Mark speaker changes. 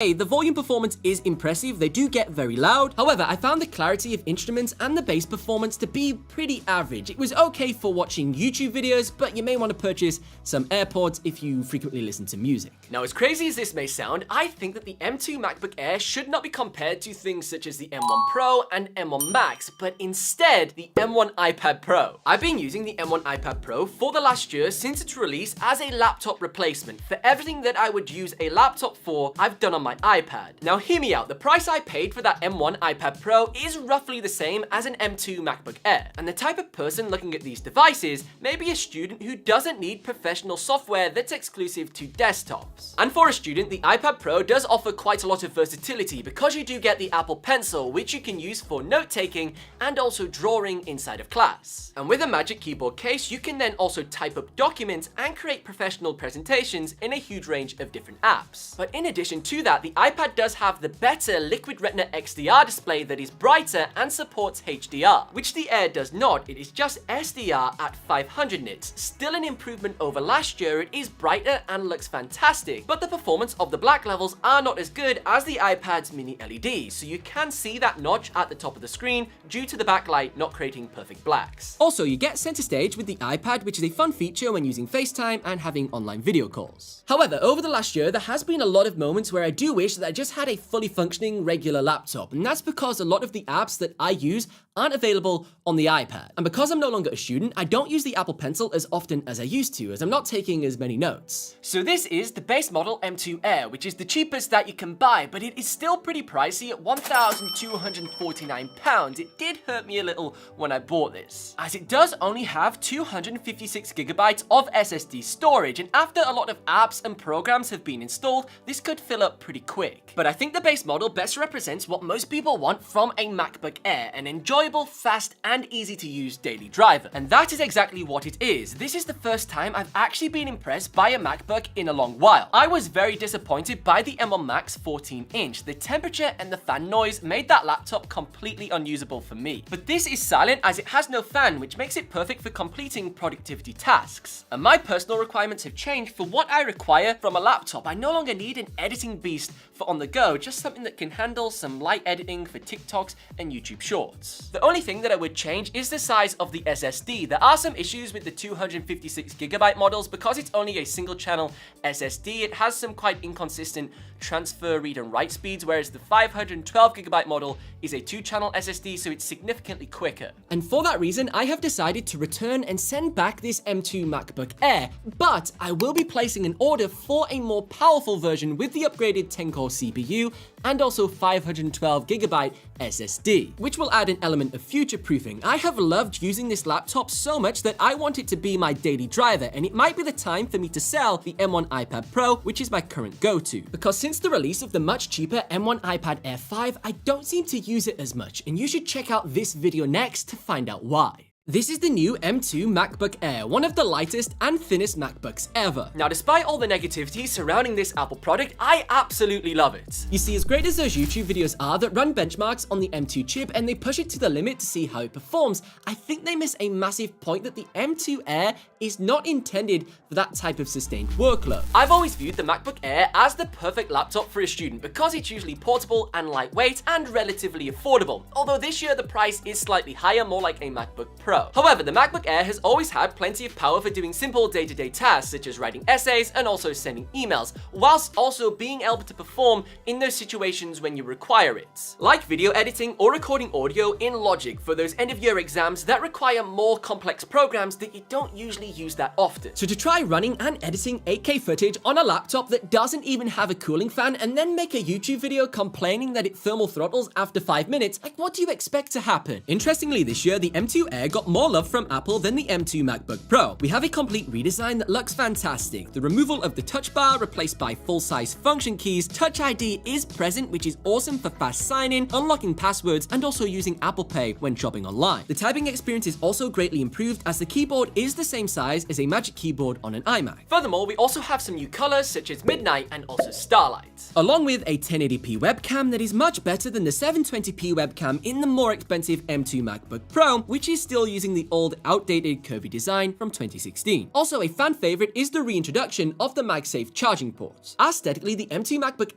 Speaker 1: The volume performance is impressive, they do get very loud. However, I found the clarity of instruments and the bass performance to be pretty average. It was okay for watching YouTube videos, but you may want to purchase some AirPods if you frequently listen to music. Now, as crazy as this may sound, I think that the M2 MacBook Air should not be compared to things such as the M1 Pro and M1 Max, but instead the M1 iPad Pro. I've been using the M1 iPad Pro for the last year since its release as a laptop replacement. For everything that I would use a laptop for, I've done on my iPad. Now hear me out, the price I paid for that M1 iPad Pro is roughly the same as an M2 MacBook Air. And the type of person looking at these devices may be a student who doesn't need professional software that's exclusive to desktops. And for a student, the iPad Pro does offer quite a lot of versatility because you do get the Apple Pencil, which you can use for note-taking and also drawing inside of class. And with a Magic Keyboard case, you can then also type up documents and create professional presentations in a huge range of different apps. But in addition to that, the iPad does have the better Liquid Retina XDR display that is brighter and supports HDR, which the Air does not. It is just SDR at 500 nits. Still an improvement over last year, it is brighter and looks fantastic, but the performance of the black levels are not as good as the iPad's mini LEDs, so you can see that notch at the top of the screen due to the backlight not creating perfect blacks. Also, you get center stage with the iPad, which is a fun feature when using FaceTime and having online video calls. However, over the last year, there has been a lot of moments where I do wish that I just had a fully functioning regular laptop, and that's because a lot of the apps that I use aren't available on the iPad. And because I'm no longer a student, I don't use the Apple Pencil as often as I used to, as I'm not taking as many notes. So this is the base model M2 Air, which is the cheapest that you can buy, but it is still pretty pricey at £1,249. It did hurt me a little when I bought this, as it does only have 256 gigabytes of SSD storage, and after a lot of apps and programs have been installed, this could fill up pretty quick. But I think the base model best represents what most people want from a MacBook Air, an enjoyable, fast, and easy to use daily driver. And that is exactly what it is. This is the first time I've actually been impressed by a MacBook in a long while. I was very disappointed by the M1 Max 14-inch. The temperature and the fan noise made that laptop completely unusable for me. But this is silent as it has no fan, which makes it perfect for completing productivity tasks. And my personal requirements have changed for what I require from a laptop. I no longer need an editing beast for on the go, just something that can handle some light editing for TikToks and YouTube Shorts. The only thing that I would change is the size of the SSD. There are some issues with the 256 gigabyte models because it's only a single channel SSD. It has some quite inconsistent transfer read and write speeds, whereas the 512 gigabyte model is a 2-channel SSD, so it's significantly quicker. And for that reason, I have decided to return and send back this M2 MacBook Air, but I will be placing an order for a more powerful version with the upgraded 10-core CPU and also 512 gigabyte SSD, which will add an element of future-proofing. I have loved using this laptop so much that I want it to be my daily driver, and it might be the time for me to sell the M1 iPad Pro, which is my current go-to. Because since the release of the much cheaper M1 iPad Air 5, I don't seem to use it as much, and you should check out this video next to find out why. This is the new M2 MacBook Air, one of the lightest and thinnest MacBooks ever. Now, despite all the negativity surrounding this Apple product, I absolutely love it. You see, as great as those YouTube videos are that run benchmarks on the M2 chip and they push it to the limit to see how it performs, I think they miss a massive point that the M2 Air is not intended for that type of sustained workload. I've always viewed the MacBook Air as the perfect laptop for a student because it's usually portable and lightweight and relatively affordable, although this year the price is slightly higher, more like a MacBook Pro. However, the MacBook Air has always had plenty of power for doing simple day-to-day tasks such as writing essays and also sending emails, whilst also being able to perform in those situations when you require it, like video editing or recording audio in Logic for those end-of-year exams that require more complex programs that you don't usually use that often. So to try running and editing 8K footage on a laptop that doesn't even have a cooling fan and then make a YouTube video complaining that it thermal throttles after 5 minutes, like, what do you expect to happen? Interestingly, this year the M2 Air got more love from Apple than the M2 MacBook Pro. We have a complete redesign that looks fantastic. The removal of the touch bar replaced by full-size function keys, Touch ID is present, which is awesome for fast sign-in, unlocking passwords, and also using Apple Pay when shopping online. The typing experience is also greatly improved as the keyboard is the same size as a Magic Keyboard on an iMac. Furthermore, we also have some new colors such as Midnight and also Starlight, along with a 1080p webcam that is much better than the 720p webcam in the more expensive M2 MacBook Pro, which is still using the old outdated curvy design from 2016. Also, a fan favorite is the reintroduction of the MagSafe charging ports. Aesthetically, the M2 MacBook Air